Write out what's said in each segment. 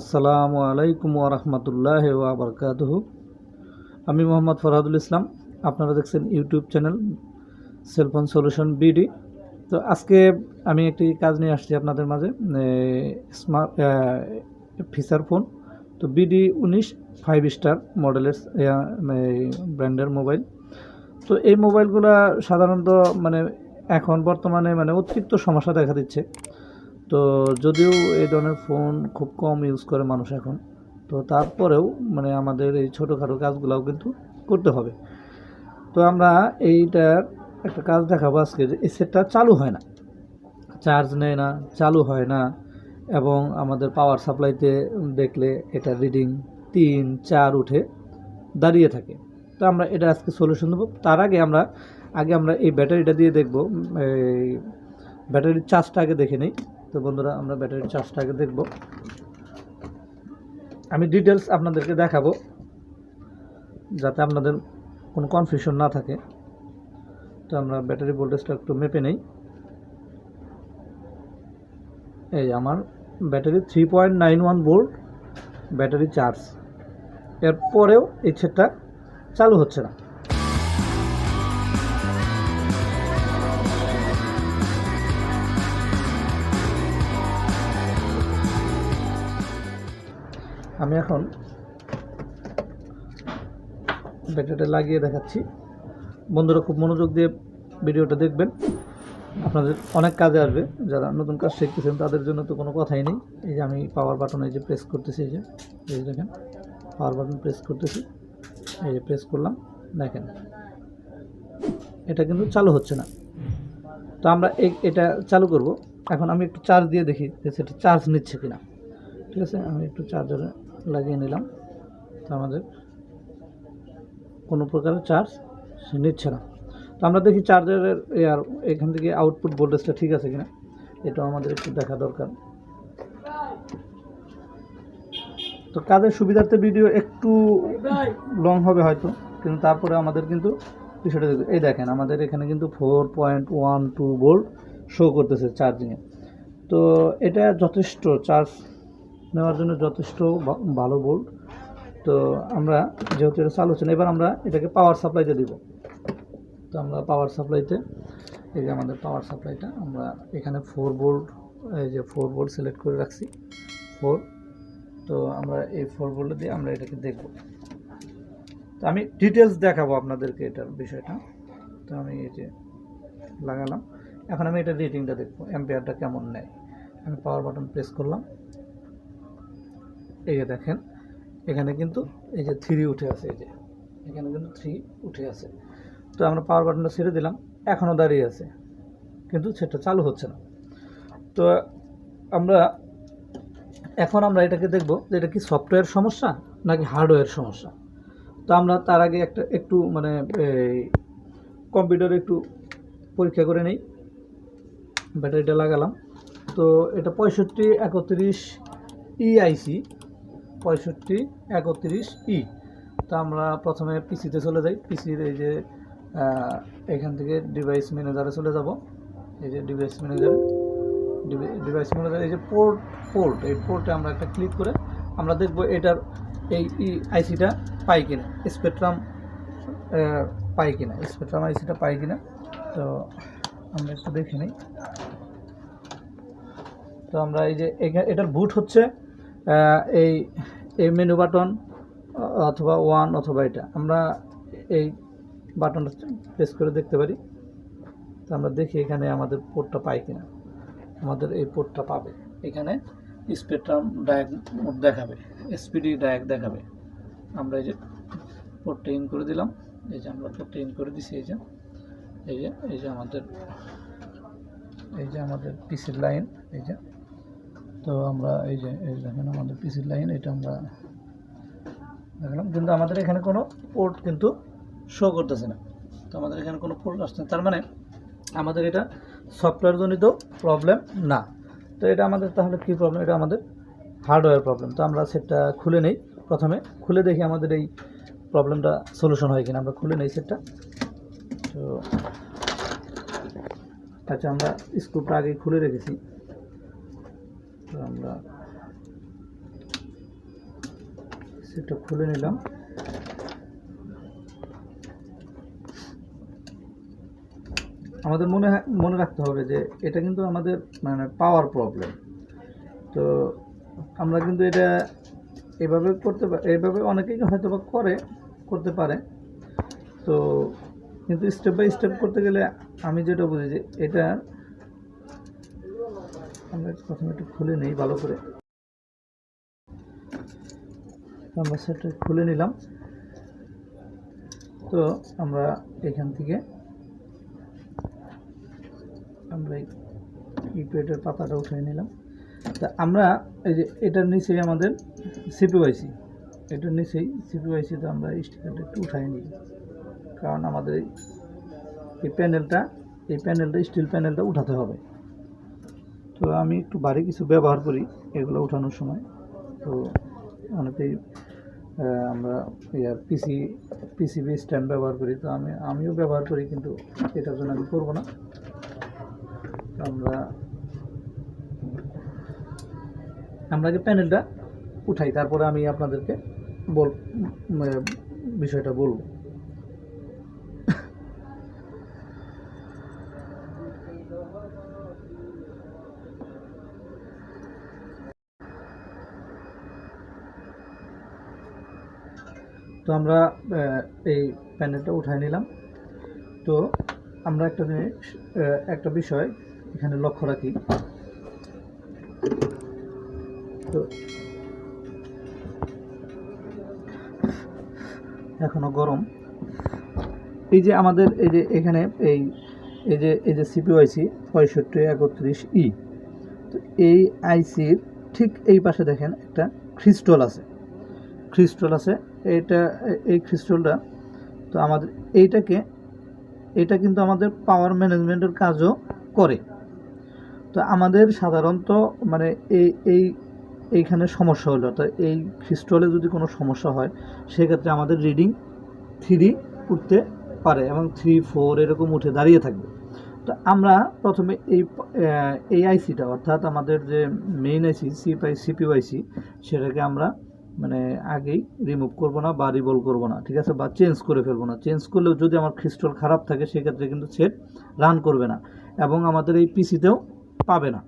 আসসালামু আলাইকুম ওয়া রাহমাতুল্লাহি ওয়া বারাকাতুহু। আমি মোহাম্মদ ফরহাদুল ইসলাম। আপনারা দেখছেন YouTube channel cellphone solution BD. তো আজকে আমি একটি কাজ নিয়ে আসছি আপনাদের মাঝে, স্মার্ট ফিচার ফোন। তো বিডি 19 5 স্টার মডেলের ব্র্যান্ডের মোবাইল। তো এই মোবাইলগুলো সাধারণত এখন বর্তমানে অতিরিক্ত সমস্যা দেখা দিচ্ছে। তো যদিও এই ধরনের ফোন খুব কম ইউজ করে মানুষ এখন, তো তারপরেও আমাদের এই ছোটোখাটো কাজগুলোও কিন্তু করতে হবে। তো আমরা এইটার একটা কাজ দেখাবো আজকে, যে এই সেটটা চালু হয় না, চার্জ নেয় না, চালু হয় না, এবং আমাদের পাওয়ার সাপ্লাইতে দেখলে এটা রিডিং 3 4 উঠে দাঁড়িয়ে থাকে। তো আমরা এটা আজকে সলিউশন দেবো। তার আগে আমরা এই ব্যাটারিটা দিয়ে দেখব, এই ব্যাটারির চার্জটা আগে দেখে নিই। তো বন্ধুরা, আমরা ব্যাটারির চার্জটা আগে দেখব। আমি ডিটেলস আপনাদেরকে দেখাবো যাতে আপনাদের কোনো কনফিউশন না থাকে। তো আমরা ব্যাটারি ভোল্টেজটা একটু মেপে নেই। এই আমার ব্যাটারি 3.91 ভোল্ট ব্যাটারি চার্জ, এরপরেও এই সেটটা চালু হচ্ছে না। আমি এখন ব্যাটারিটা লাগিয়ে দেখাচ্ছি। বন্ধুরা, খুব মনোযোগ দিয়ে ভিডিওটা দেখবেন, আপনাদের অনেক কাজে আসবে। যারা নতুন কাজ শিখতেছেন তাদের জন্য তো কোনো কথাই নেই। এই যে আমি পাওয়ার বাটন এই যে প্রেস করতেছি, এই যে দেখেন পাওয়ার বাটন প্রেস করতেছি, এই যে প্রেস করলাম, দেখেন এটা কিন্তু চালু হচ্ছে না। তো আমরা এটা চালু করব। এখন আমি একটু চার্জ দিয়ে দেখি যে সেটা চার্জ নিচ্ছে কিনা। ঠিক আছে, আমি একটু চার্জারে লাগিয়ে নিলাম। তো আমাদের কোনো প্রকারের চার্জ সে নিচ্ছে না। তো আমরা দেখি চার্জারের এখান থেকে আউটপুট ভোল্টেজটা ঠিক আছে কিনা, এটাও আমাদের একটু দেখা দরকার। তো কাজের সুবিধার্থে ভিডিও একটু লং হবে হয়তো, কিন্তু তারপরে আমাদের কিন্তু বিষয়টা দেখুন। এই দেখেন আমাদের এখানে কিন্তু 4.12 ভোল্ট শো করতেছে চার্জিংয়ে। তো এটা যথেষ্ট, চার্জ নেওয়ার জন্য যথেষ্ট ভালো ভোল্ট। তো আমরা যেহেতু এটা চালু হচ্ছে না, এবার আমরা এটাকে পাওয়ার সাপ্লাইতে দিব। তো আমরা পাওয়ার সাপ্লাইতে, এই যে আমাদের পাওয়ার সাপ্লাইটা, আমরা এখানে 4 ভোল্ট, এই যে 4 ভোল্ট সিলেক্ট করে রাখছি 4। তো আমরা এই 4 ভোল্ট দিয়ে আমরা এটাকে দেখব। তো আমি ডিটেলস দেখাবো আপনাদেরকে এটার বিষয়টা। তো আমি এই যে লাগালাম, এখন আমি এটা রিডিংটা দেখব, অ্যাম্পিয়ারটা কেমন নেয়। আমি পাওয়ার বাটন প্রেস করলাম, এই যে দেখেন এখানে কিন্তু এই যে 3 উঠে আছে, এই যে এখানে কিন্তু 3 উঠে আছে। তো আমরা পাওয়ার বাটনটা ছেড়ে দিলাম, এখনও দাঁড়িয়ে আছে, কিন্তু সেটা চালু হচ্ছে না। তো এখন আমরা এটাকে দেখব যে এটা কি সফটওয়্যার সমস্যা নাকি হার্ডওয়্যার সমস্যা। তো আমরা তার আগে একটু কম্পিউটারে একটু পরীক্ষা করে নেই। ব্যাটারিটা লাগালাম। তো এটা 6531 আইসি, 6531 তো আমরা প্রথমে পিসিতে চলে যাই। পিসির এই যে এখান থেকে ডিভাইস ম্যানেজারে চলে যাব। এই যে ডিভাইস ম্যানেজারে এই যে পোর্ট এই পোর্টে আমরা একটা ক্লিক করে আমরা দেখব এটার এই আইসিটা পাই কিনা, স্পেকট্রাম আইসিটা পাই কিনা। তো আমরা একটু দেখে নিই। তো আমরা এই যে এটার বুট হচ্ছে এই মেনু বাটন অথবা 1 অথবা এটা, আমরা এই বাটনটা প্রেস করে দেখতে পারি। তো আমরা দেখি এখানে আমাদের পোর্টটা পাই কিনা। আমাদের এই পোর্টটা পাবে, এখানে স্পেকট্রাম ডায়াগ দেখাবে, এসপিডি ডায়াগ দেখাবে। আমরা এই যে পোর্টটা ইন করে দিলাম, এই যে আমরা পোর্টটা ইন করে দিছি। এই যে আমাদের পিসির লাইন, এই যে। তো আমরা এই দেখেন আমাদের পিসির লাইন, এটা আমরা দেখলাম, কিন্তু আমাদের এখানে কোনো পোর্ট কিন্তু শো করতেছে না। তো আমাদের এখানে কোনো পোর্ট আসছে না, তার মানে আমাদের এটা সফটওয়্যার জনিত প্রবলেম না। তো এটা আমাদের তাহলে কী প্রবলেম? এটা আমাদের হার্ডওয়্যার প্রবলেম। তো আমরা সেটটা খুলে নেই, প্রথমে খুলে দেখি আমাদের এই প্রবলেমটা সলিউশন হয় কিনা। আমরা খুলে নেই সেটটা। তো আচ্ছা, আমরা স্ক্রুটা আগে খুলে রেখেছি। তো আমরা সেটা খুলে নিলাম। আমাদের মনে রাখতে হবে যে এটা কিন্তু আমাদের মানে পাওয়ার প্রবলেম। তো আমরা কিন্তু এটা এভাবে করতে পারি, এভাবে অনেকেই হয়তো বা করতে পারে। তো কিন্তু স্টেপ বাই স্টেপ করতে গেলে আমি যেটা বুঝি যে এটা আমরা প্রথমে একটু খুলে নিই ভালো করে। আমরা সেটা খুলে নিলাম। তো আমরা এখান থেকে আমরা এই কিপ্যাডের পাতাটা উঠিয়ে নিলাম। তা আমরা এই যে এটার নিচেই আমাদের সিপিইউআইসি, এটার নিচেই সিপিইউআইসিতে আমরা স্টিকারটা একটু উঠাই নিই, কারণ আমাদের এই প্যানেলটা স্টিল প্যানেলটা উঠাতে হবে। তো আমি একটু ভারী কিছু ব্যবহার করি এগুলো উঠানোর সময়। তো অনেকেই আমরা পিসিবি স্ট্যান্ড ব্যবহার করি, তো আমিও ব্যবহার করি, কিন্তু এটার জন্য আমি করবো না। আমরা যে প্যানেলটা উঠাই, তারপরে আমি আপনাদেরকে বিষয়টা বলবো। তো আমরা এই প্যানেলটা উঠাই নিলাম। তো আমরা একটা বিষয় এখানে লক্ষ্য রাখি। তো এখনো গরম। এই যে আমাদের এই যে এখানে এই যে সিপিইউআইসি 6531E, তো এই আইসির ঠিক এই পাশে দেখেন একটা ক্রিস্টাল আছে। এই ক্রিস্টালটা তো আমাদের এটা কিন্তু আমাদের পাওয়ার ম্যানেজমেন্টের কাজও করে। তো আমাদের সাধারণত মানে এইখানে সমস্যা হলো, তো এই ক্রিস্টালে যদি কোনো সমস্যা হয় সেক্ষেত্রে আমাদের রিডিং 3 উঠতে পারে এবং 3, 4 এরকম উঠে দাঁড়িয়ে থাকবে। তো আমরা প্রথমে এই আইসিটা, অর্থাৎ আমাদের যে মেইন আইসি সিপিইউআইসি, সেটাকে আমরা মানে আগেই রিমুভ করব না বা রিভলভ করব না, ঠিক আছে, বা চেঞ্জ করে ফেলবো না। চেঞ্জ করলেও যদি আমার ক্রিস্টাল খারাপ থাকে সেক্ষেত্রে কিন্তু সেট রান করবে না এবং আমাদের এই পিসিতেও পাবে না।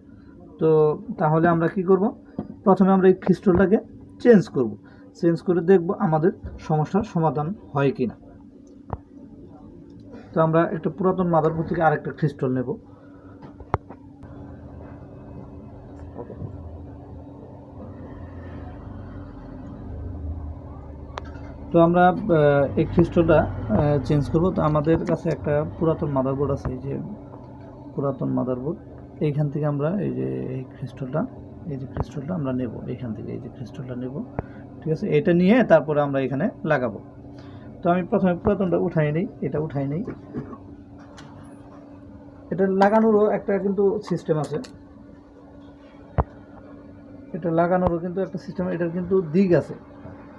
তো তাহলে আমরা কি করব, প্রথমে আমরা এই ক্রিস্টালটাকে চেঞ্জ করে দেখব আমাদের সমস্যার সমাধান হয় কিনা। তো আমরা একটা পুরাতন মাদারবোর্ড থেকে আরেকটা ক্রিস্টাল নেব। তো আমরা এই ক্রিস্টালটা চেঞ্জ করব। তো আমাদের কাছে একটা পুরাতন মাদারবোর্ড আছে, এই যে পুরাতন মাদারবোর্ড, এইখান থেকে আমরা এই যে ক্রিস্টালটা আমরা নেব এইখান থেকে, এই যে ক্রিস্টালটা নেব, ঠিক আছে। এটা নিয়ে তারপরে আমরা এখানে লাগাবো। তো আমি প্রথমে পুরাতনটা উঠাই নেই, এটা লাগানোরও একটা কিন্তু সিস্টেম আছে, এটার কিন্তু দিক আছে,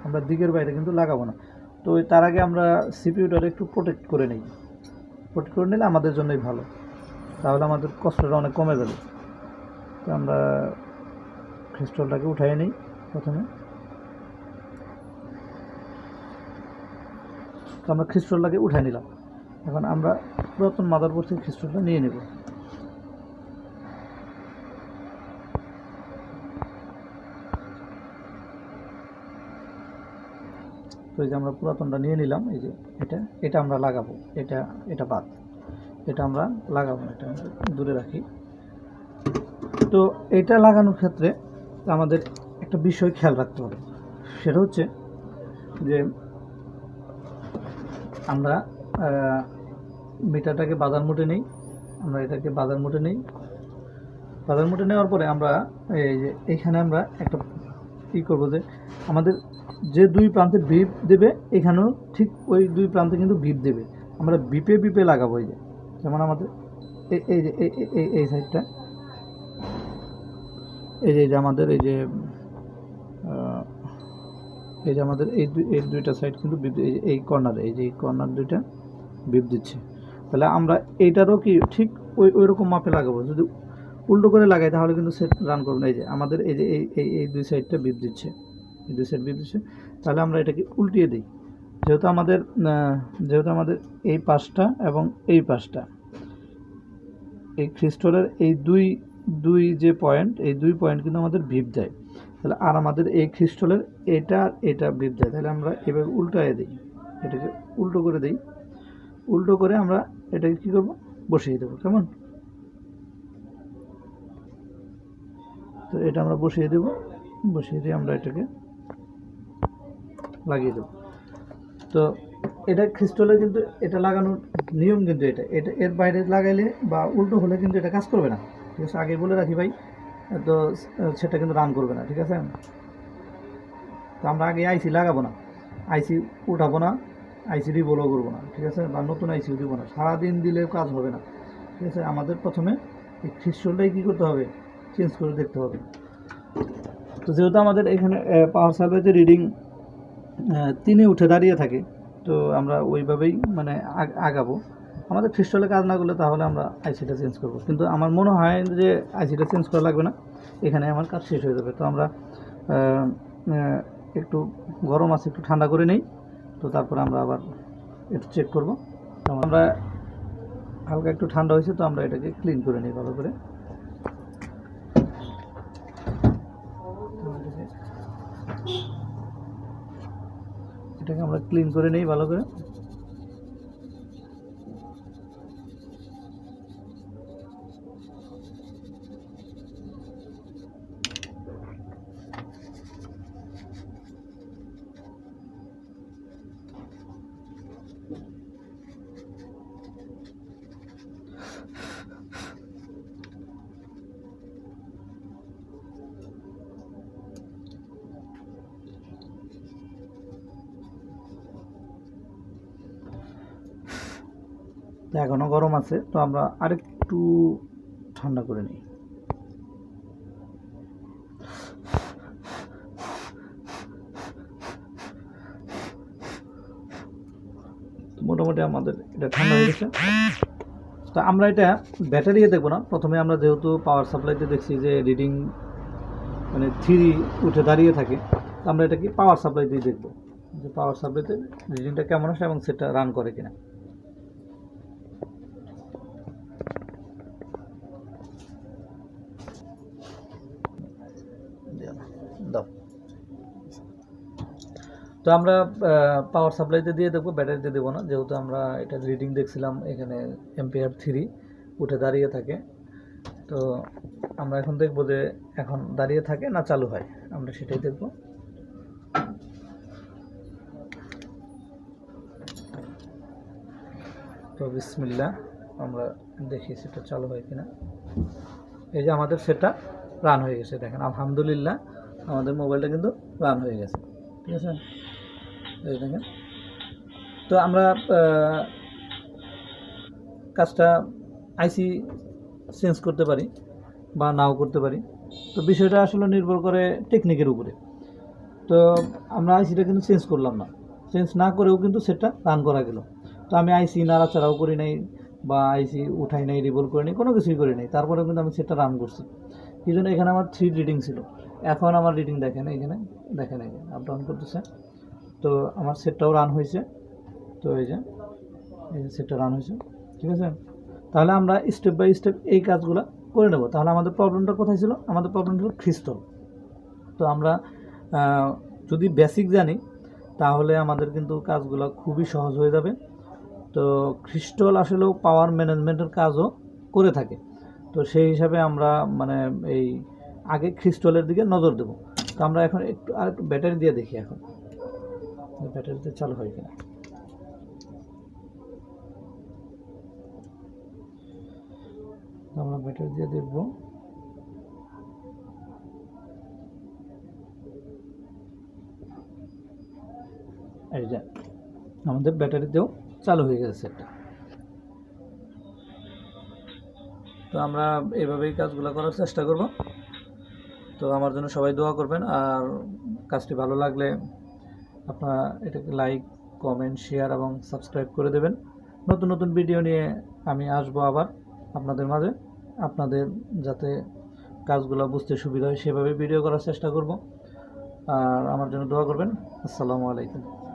আমরা দিকের বাইরে কিন্তু লাগাবো না। তো তার আগে আমরা সিপিইউটারে একটু প্রোটেক্ট করে নিলে আমাদের জন্যই ভালো, তাহলে আমাদের কষ্টটা অনেক কমে যাবে। তো আমরা ক্রিস্টালটাকে উঠাই নিই প্রথমে। তো আমরা ক্রিস্টালটাকে উঠাই নিলাম। এখন আমরা পুরাতন মাদারবোর্ড থেকে ক্রিস্টালটা নিয়ে নেব। তো এই যে আমরা পুরাতনটা নিয়ে নিলাম, এই যে এটা আমরা লাগাবো, এটা বাদ, এটা আমরা লাগাবো না, এটা দূরে রাখি। তো এটা লাগানোর ক্ষেত্রে আমাদের একটা বিষয় খেয়াল রাখতে হবে, সেটা হচ্ছে যে আমরা মিটারটাকে বাজার মোটে নেই, আমরা এটাকে বাজার মোটে নেওয়ার পরে আমরা এই যে এইখানে আমরা একটা কী করবো, যে আমাদের যে দুই প্রান্তে বিপ দেবে, এখানেও ঠিক ওই দুই প্রান্তে কিন্তু বিপ দেবে। আমরা বিপে লাগাবো। এই যে যেমন আমাদের এই সাইডটা, এই যে আমাদের এই দুইটা সাইড কিন্তু বিপ, এই কর্নারে, এই কর্নার দুইটা বিপ দিচ্ছে। তাহলে আমরা এইটারও কি ঠিক ওই রকম মাপে লাগাবো। যদি উল্টো করে লাগাই তাহলে কিন্তু সেট রান করবে না। এই যে আমাদের এই দুই সাইডটা বিপ দিচ্ছে, এই 2 সাইড বিপ দিচ্ছে। তাহলে আমরা এটাকে উল্টিয়ে দিই। যেহেতু আমাদের এই পাশটা এবং এই পাশটা এই ক্রিস্টালের এই দুই যে পয়েন্ট, এই 2 পয়েন্ট কিন্তু আমাদের ভিপ দেয়। তাহলে আর আমাদের এই ক্রিস্টালের এটা আর এটা ভিপ দেয়। তাহলে আমরা এভাবে উল্টায় দিই, এটাকে উল্টো করে দিই। উল্টো করে আমরা এটাকে কী করব, বসিয়ে দেবো। কেমন? তো এটা আমরা বসিয়ে দেব, বসিয়ে দিয়ে আমরা এটাকে লাগিয়ে দেব। তো এটা ক্রিস্টালে কিন্তু এটা লাগানোর নিয়ম কিন্তু এটা এর বাইরে লাগাইলে বা উল্টো হলে কিন্তু এটা কাজ করবে না। ঠিক আছে, আগে বলে রাখি ভাই, তো সেটা কিন্তু রান করবে না। ঠিক আছে, তো আমরা আগে আইসি লাগাবো না, আইসি উঠাবো না, আইসি রিভলও করবো না। ঠিক আছে, বা নতুন আইসিও দিব না, সারাদিন দিলেও কাজ হবে না। ঠিক আছে, আমাদের প্রথমে এই ক্রিস্টালটাই কী করতে হবে, চেঞ্জ করে দেখতে হবে। তো যেহেতু আমাদের এখানে পাওয়ার সাপ্লাইতে রিডিং 3-এ উঠে দাঁড়িয়ে থাকে, তো আমরা ওইভাবেই মানে আগাবো। আমাদের ক্রিস্টালে কাজ না করলে তাহলে আমরা আইসিটা চেঞ্জ করব। কিন্তু আমার মনে হয় যে আইসিটা চেঞ্জ করা লাগবে না, এখানে আমার কাজ শেষ হয়ে যাবে। তো আমরা একটু গরম আছে, একটু ঠান্ডা করে নেই, তো তারপরে আমরা আবার একটু চেক করব। আমরা হালকা একটু ঠান্ডা হয়েছে, তো আমরা এটাকে ক্লিন করে নিই ভালো করে। এটাকে আমরা ক্লিন করে নিই ভালো করে। তো এখনও গরম আছে, তো আমরা আরেকটু ঠান্ডা করে নিই। মোটামুটি আমাদের এটা ঠান্ডা হয়ে গেছে। তো আমরা এটা ব্যাটারিতে দেখবো না, প্রথমে আমরা যেহেতু পাওয়ার সাপ্লাইতে দেখছি যে রিডিং মানে 3 উঠে দাঁড়িয়ে থাকে, তো আমরা এটাকে পাওয়ার সাপ্লাই দিয়ে দেখবো যে পাওয়ার সাপ্লাইতে রিডিংটা কেমন আসে এবং সেটা রান করে কিনা। তো আমরা পাওয়ার সাপ্লাইতে দিয়ে দেখবো, ব্যাটারিতে দেবো না, যেহেতু আমরা এটা রিডিং দেখছিলাম এখানে এম্পিয়ার 3 উঠে দাঁড়িয়ে থাকে। তো আমরা এখন দেখবো যে এখন দাঁড়িয়ে থাকে না চালু হয়, আমরা সেটাই দেখব। তো বিসমিল্লাহ, আমরা দেখি সেটা চালু হয় কিনা। এই যে আমাদের সেটা রান হয়ে গেছে, দেখেন আলহামদুলিল্লাহ আমাদের মোবাইলটা কিন্তু রান হয়ে গেছে। ঠিক আছে, এই দেখেন। তো আমরা কাজটা আইসি চেঞ্জ করতে পারি বা নাও করতে পারি, তো বিষয়টা আসলে নির্ভর করে টেকনিকের উপরে। তো আমরা আইসিটা কিন্তু চেঞ্জ করলাম না, চেঞ্জ না করেও কিন্তু সেটা রান করা গেল। তো আমি আইসি নাড়াচাড়াও করি নাই বা আইসি উঠাই নাই, রিভলভ করি নাই, কোনো কিছুই করি নাই, তারপরেও কিন্তু আমি সেটা রান করছি। এই জন্য এখানে আমার 3 রিডিং ছিল, এখন আমার রিডিং দেখেন এখানে, দেখেন এই আপ ডাউন করতেছে। তো আমার সেটটাও রান হয়েছে। তো এই যে সেটটা রান হয়েছে। ঠিক আছে, তাহলে আমরা স্টেপ বাই স্টেপ এই কাজগুলো করে নেব। তাহলে আমাদের প্রবলেমটা কোথায় ছিল? আমাদের প্রবলেমটা ছিল ক্রিস্টাল। তো আমরা যদি বেসিক জানি তাহলে আমাদের কিন্তু কাজগুলো খুবই সহজ হয়ে যাবে। তো ক্রিস্টাল আসলেও পাওয়ার ম্যানেজমেন্টের কাজও করে থাকে। তো সেই হিসাবে আমরা মানে এই আগে ক্রিস্টালের দিকে নজর দেব। তো আমরা এখন আরেকটু ব্যাটারি দিয়ে দেখি এখন ব্যাটারিতে চালু হয় কিনা। আমরা ব্যাটারি দিয়ে দেখব। এই যে আমাদের ব্যাটারিতেও চালু হয়ে গেছে সেটটা। তো আমরা এভাবেই কাজগুলো করার চেষ্টা করব। তো আমার জন্য সবাই দোয়া করবেন, আর কাজটি ভালো লাগলে আপনারা এটাকে লাইক, কমেন্ট, শেয়ার এবং সাবস্ক্রাইব করে দেবেন। নতুন নতুন ভিডিও নিয়ে আমি আসবো আবার আপনাদের মাঝে, আপনাদের যাতে কাজগুলো বুঝতে সুবিধা হয় সেভাবে ভিডিও করার চেষ্টা করব। আর আমার জন্য দোয়া করবেন। আসসালামু আলাইকুম।